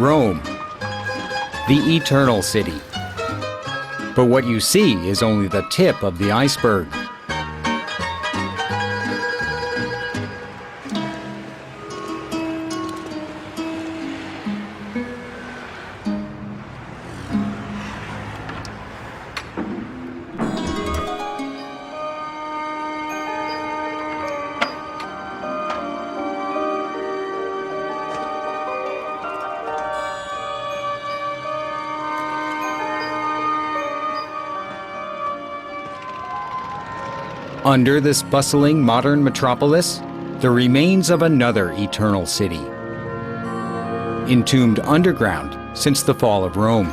Rome, the Eternal City. But what you see is only the tip of the iceberg. Under this bustling modern metropolis, the remains of another eternal city, entombed underground since the fall of Rome.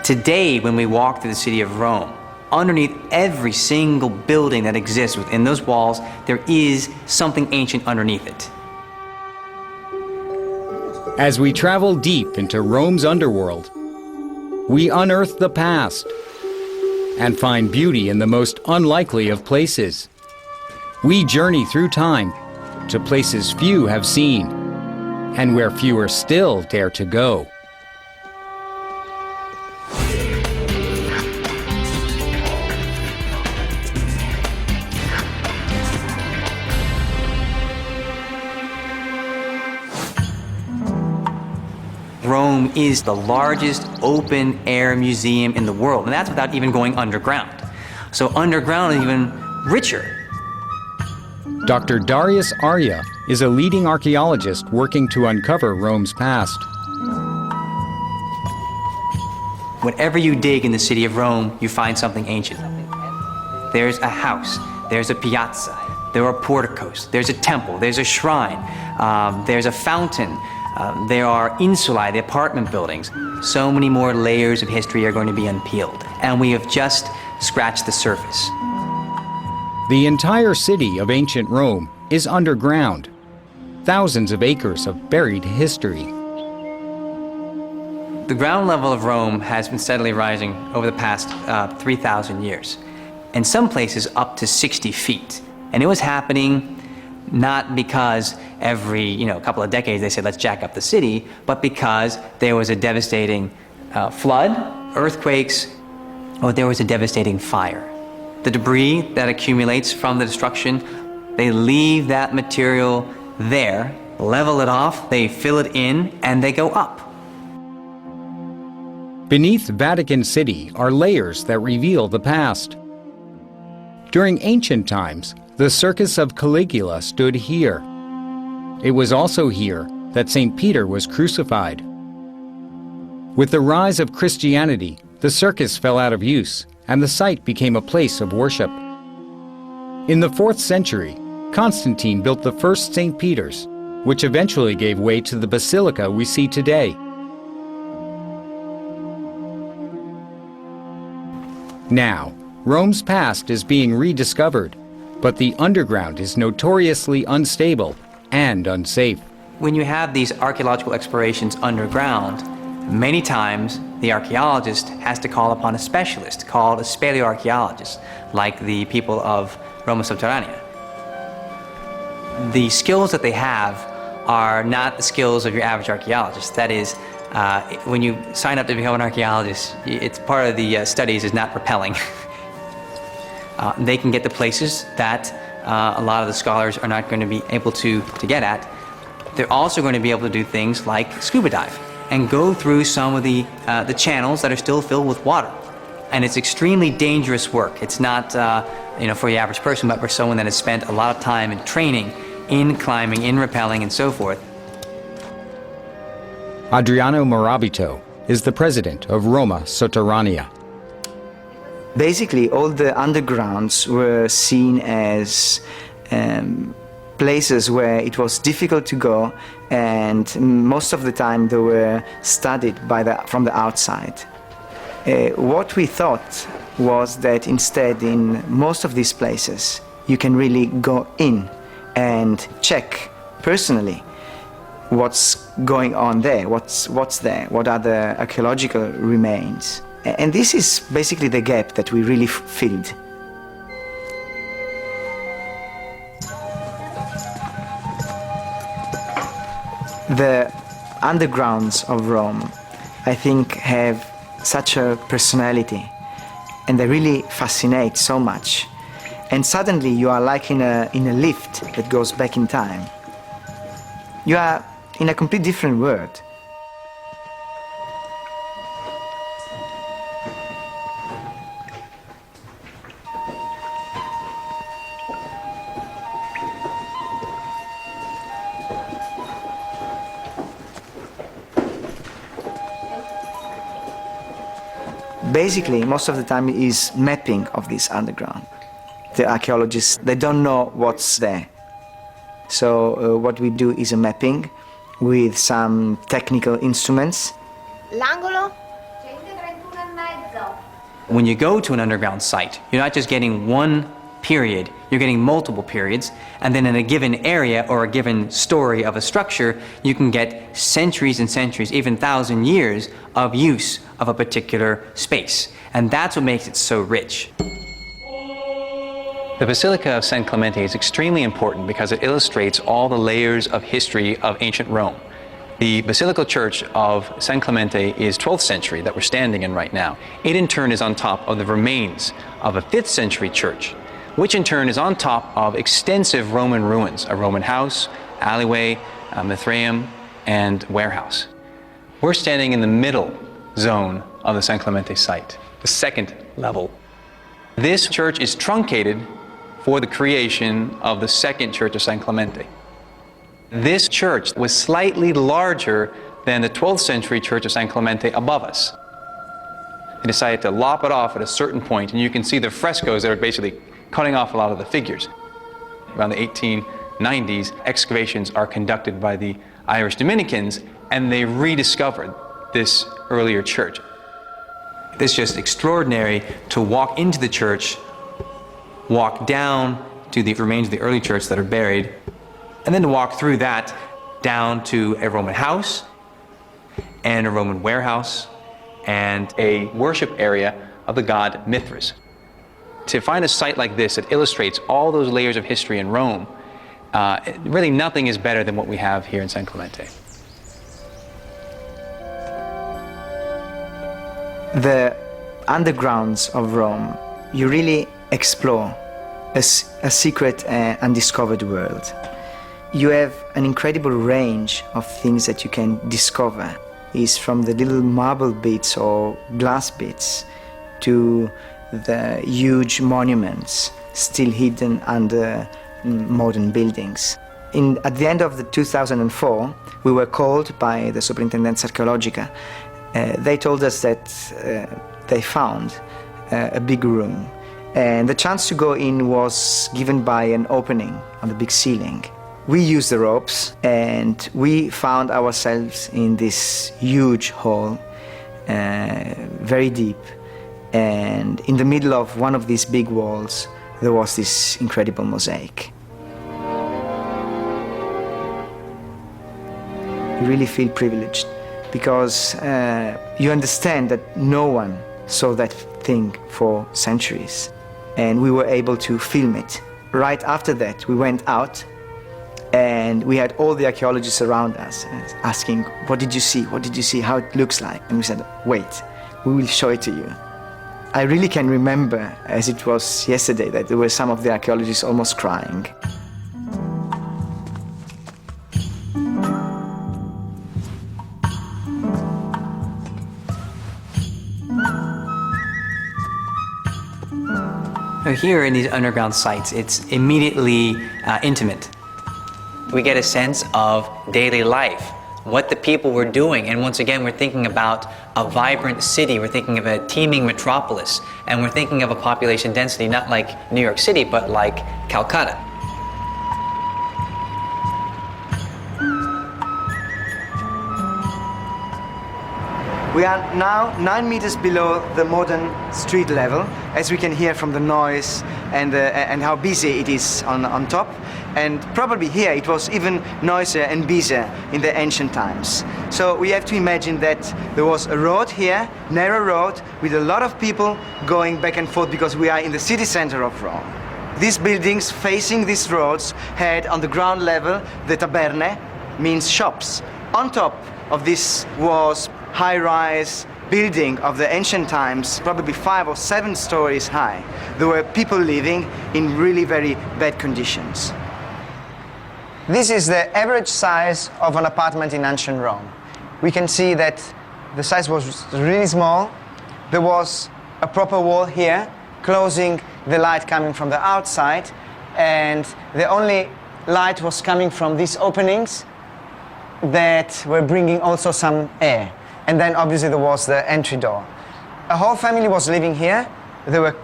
Today, when we walk through the city of Rome, underneath every single building that exists within those walls, there is something ancient underneath it. As we travel deep into Rome's underworld, we unearth the past and find beauty in the most unlikely of places. We journey through time to places few have seen and where fewer still dare to go. Rome is the largest open-air museum in the world, and that's without even going underground. So underground is even richer. Dr. Darius Arya is a leading archaeologist working to uncover Rome's past. Whatever you dig in the city of Rome, you find something ancient. There's a house, there's a piazza, there are porticos, there's a temple, there's a shrine, there's a fountain, there are insulae, the apartment buildings. So many more layers of history are going to be unpeeled, and we have just scratched the surface. The entire city of ancient Rome is underground. Thousands of acres of buried history. The ground level of Rome has been steadily rising over the past 3,000 years. In some places up to 60 feet. And it was happening not because every couple of decades they said let's jack up the city, but because there was a devastating flood, earthquakes, or there was a devastating fire. The debris that accumulates from the destruction, they leave that material there, level it off, they fill it in, and they go up. Beneath Vatican City are layers that reveal the past. During ancient times, the Circus of Caligula stood here. It was also here that St. Peter was crucified. With the rise of Christianity, the circus fell out of use, and the site became a place of worship. In the 4th century, Constantine built the first St. Peter's, which eventually gave way to the basilica we see today. Now, Rome's past is being rediscovered, but the underground is notoriously unstable and unsafe. When you have these archaeological explorations underground, many times the archaeologist has to call upon a specialist called a speleoarchaeologist, like the people of Roma Subterranea. The skills that they have are not the skills of your average archaeologist. That is, when you sign up to become an archaeologist, it's part of the studies is not rappelling. They can get to places that a lot of the scholars are not going to be able to get at. They're also going to be able to do things like scuba dive and go through some of the channels that are still filled with water. And it's extremely dangerous work. It's not for the average person, but for someone that has spent a lot of time in training, in climbing, in rappelling, and so forth. Adriano Morabito is the president of Roma Sotterranea. Basically, all the undergrounds were seen as places where it was difficult to go, and most of the time they were studied from the outside. What we thought was that instead, in most of these places, you can really go in and check personally what's going on there, what's there, what are the archaeological remains. And this is basically the gap that we really filled. The undergrounds of Rome, I think, have such a personality, and they really fascinate so much. And suddenly you are like in a lift that goes back in time. You are in a completely different world. Basically, most of the time is mapping of this underground. The archaeologists, they don't know what's there. So what we do is a mapping with some technical instruments. L'angolo 131,5. When you go to an underground site, you're not just getting one period, you're getting multiple periods, and then in a given area or a given story of a structure, you can get centuries and centuries, even 1,000 years of use of a particular space. And that's what makes it so rich. The Basilica of San Clemente is extremely important because it illustrates all the layers of history of ancient Rome. The Basilical Church of San Clemente is 12th century that we're standing in right now. It in turn is on top of the remains of a 5th century church, which in turn is on top of extensive Roman ruins, a Roman house, alleyway, Mithraeum, and warehouse. We're standing in the middle zone of the San Clemente site, the second level. This church is truncated for the creation of the second church of San Clemente. This church was slightly larger than the 12th century church of San Clemente above us. They decided to lop it off at a certain point, and you can see the frescoes that are basically cutting off a lot of the figures. Around the 1890s, excavations are conducted by the Irish Dominicans, and they rediscovered this earlier church. It's just extraordinary to walk into the church, walk down to the remains of the early church that are buried, and then to walk through that down to a Roman house and a Roman warehouse and a worship area of the god Mithras. To find a site like this that illustrates all those layers of history in Rome, really nothing is better than what we have here in San Clemente. The undergrounds of Rome, you really explore a secret and undiscovered world. You have an incredible range of things that you can discover. It's from the little marble bits or glass bits to the huge monuments still hidden under modern buildings. At the end of 2004, we were called by the Superintendenza Archeologica. They told us that they found a big room, and the chance to go in was given by an opening on the big ceiling. We used the ropes, and we found ourselves in this huge hall, very deep, and in the middle of one of these big walls there was this incredible mosaic. You really feel privileged, because you understand that no one saw that thing for centuries, and we were able to film it. Right after that, we went out, and we had all the archaeologists around us asking, what did you see? What did you see? How it looks like? And we said, wait, we will show it to you. I really can remember, as it was yesterday, that there were some of the archaeologists almost crying. Here in these underground sites, it's immediately intimate. We get a sense of daily life, what the people were doing, and once again we're thinking about a vibrant city, we're thinking of a teeming metropolis, and we're thinking of a population density not like New York City, but like Calcutta. We are now 9 meters below the modern street level, as we can hear from the noise and how busy it is on top. And probably here it was even noisier and busier in the ancient times. So we have to imagine that there was a road here, narrow road, with a lot of people going back and forth because we are in the city center of Rome. These buildings facing these roads had on the ground level the taberne, means shops. On top of this was high-rise building of the ancient times, probably 5 or 7 stories high. There were people living in really very bad conditions. This is the average size of an apartment in ancient Rome. We can see that the size was really small. There was a proper wall here, closing the light coming from the outside, and the only light was coming from these openings that were bringing also some air. And then obviously there was the entry door. A whole family was living here. They were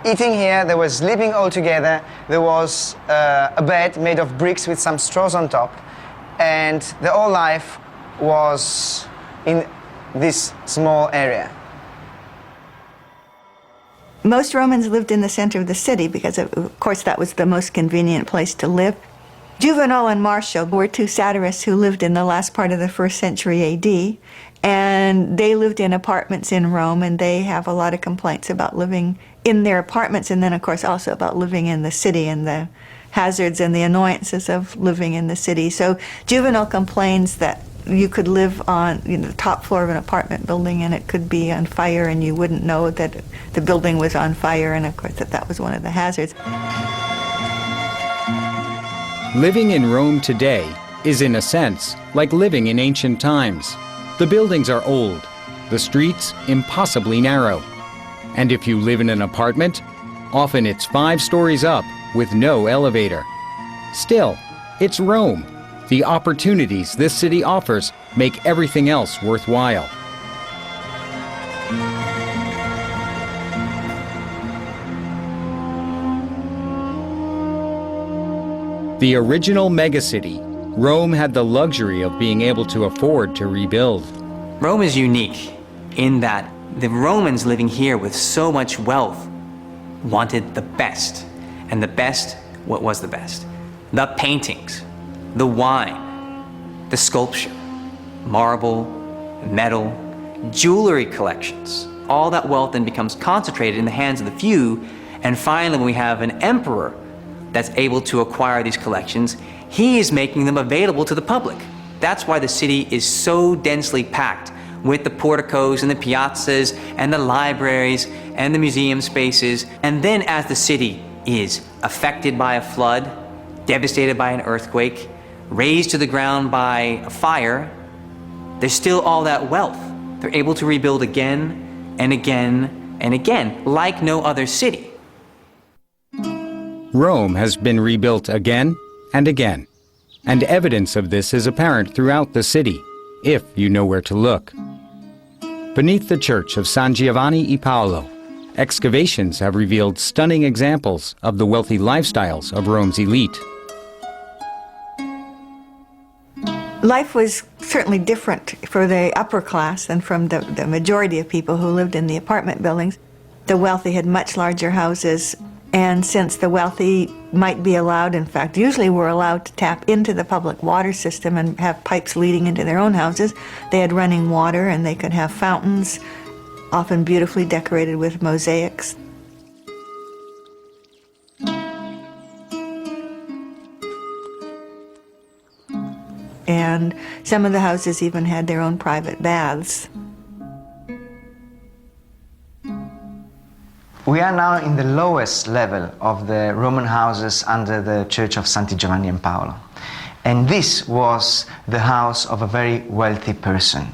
eating here, they were sleeping all together. There was a bed made of bricks with some straws on top, and the whole life was in this small area. Most Romans lived in the center of the city because, of course, that was the most convenient place to live. Juvenal and Martial were 2 satirists who lived in the last part of the 1st century AD, and they lived in apartments in Rome, and they have a lot of complaints about living in their apartments, and then, of course, also about living in the city and the hazards and the annoyances of living in the city. So Juvenal complains that you could live on the top floor of an apartment building and it could be on fire and you wouldn't know that the building was on fire, and of course that was one of the hazards. Living in Rome today is, in a sense, like living in ancient times. The buildings are old, the streets impossibly narrow. And if you live in an apartment, often it's 5 stories up with no elevator. Still, it's Rome. The opportunities this city offers make everything else worthwhile. The original megacity, Rome had the luxury of being able to afford to rebuild. Rome is unique in that the Romans living here with so much wealth wanted the best. And the best, what was the best? The paintings, the wine, the sculpture, marble, metal, jewelry collections. All that wealth then becomes concentrated in the hands of the few, and finally when we have an emperor that's able to acquire these collections, he is making them available to the public. That's why the city is so densely packed with the porticos and the piazzas and the libraries and the museum spaces. And then as the city is affected by a flood, devastated by an earthquake, razed to the ground by a fire, there's still all that wealth. They're able to rebuild again and again and again, like no other city. Rome has been rebuilt again and again, and evidence of this is apparent throughout the city, if you know where to look. Beneath the church of San Giovanni e Paolo, excavations have revealed stunning examples of the wealthy lifestyles of Rome's elite. Life was certainly different for the upper class than from the majority of people who lived in the apartment buildings. The wealthy had much larger houses, and since the wealthy might be allowed, in fact, usually were allowed to tap into the public water system and have pipes leading into their own houses, they had running water and they could have fountains, often beautifully decorated with mosaics. And some of the houses even had their own private baths. We are now in the lowest level of the Roman houses under the Church of Santi Giovanni and Paolo. And this was the house of a very wealthy person.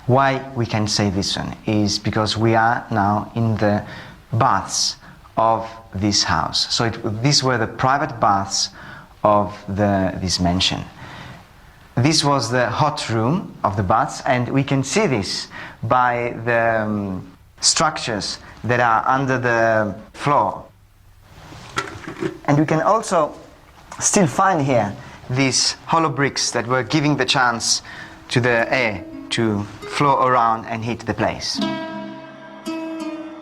Why we can say this one is because we are now in the baths of this house. So these were the private baths of this mansion. This was the hot room of the baths, and we can see this by the structures that are under the floor. And you can also still find here these hollow bricks that were giving the chance to the air to flow around and heat the place.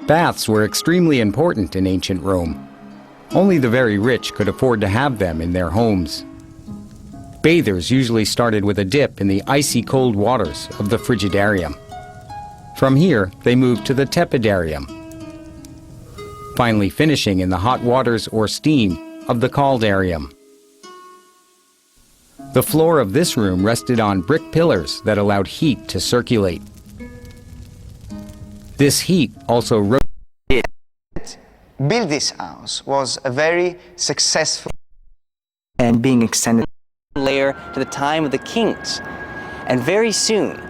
Baths were extremely important in ancient Rome. Only the very rich could afford to have them in their homes. Bathers usually started with a dip in the icy cold waters of the Frigidarium. From here, they moved to the Tepidarium, finally finishing in the hot waters or steam of the Caldarium. The floor of this room rested on brick pillars that allowed heat to circulate. This heat also Build this house was a very successful and being extended layer to the time of the kings. And very soon,